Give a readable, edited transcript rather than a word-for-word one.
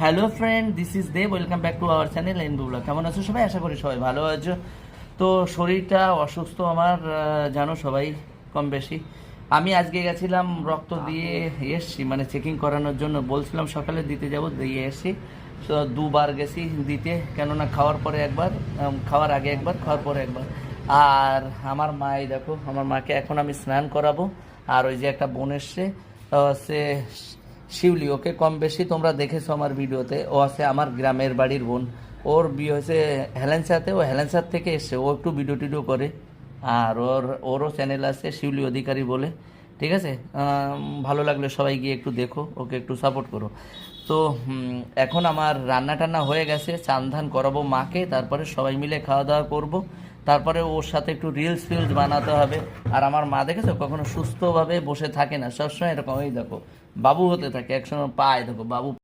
Hello friend, this is Dev. Welcome back to our channel NB blog. কেমন আছো সবাই? আশা করি সবাই ভালো আছো। তো শরীরটা অসুস্থ আমার, জানো সবাই কম বেশি। আমি আজকে গেছিলাম রক্ত দিয়ে এসছি, মানে চেকিং করানোর জন্য বলছিলাম সকালে দিতে যাব, দিয়ে এসছি। তো দুবার গেছি দিতে, কেননা খাওয়ার পরে একবার, খাওয়ার আগে একবার, খাওয়ার পরে একবার। আর আমার মাই দেখো, আমার মাকে এখন আমি স্নান করাবো। আর ওই যে একটা বোন এসছে, সে শিউলি, ওকে কম বেশি তোমরা দেখেছো আমার ভিডিওতে। ও আছে আমার গ্রামের বাড়ির বোন। ওর বিয়ে হয়েছে হেলেন্সাতে, ও হেলেন্সার থেকে এসছে। ও একটু ভিডিও টিডিও করে। আর ওরও চ্যানেল আছে শিউলি অধিকারী বলে। ঠিক আছে, ভালো লাগলে সবাই গিয়ে একটু দেখো, ওকে একটু সাপোর্ট করো। তো এখন আমার রান্না টান্না হয়ে গেছে, চান ধান করাবো মাকে, তারপরে সবাই মিলে খাওয়া দাওয়া করব। তারপরে ওর সাথে একটু রিলস ফিলস বানাতে হবে। আর আমার মা দেখেছো কখনো সুস্থভাবে বসে থাকে না, সবসময় এরকম। এই দেখো বাবু হতে থাকে, একসময় পায় দেখো বাবু।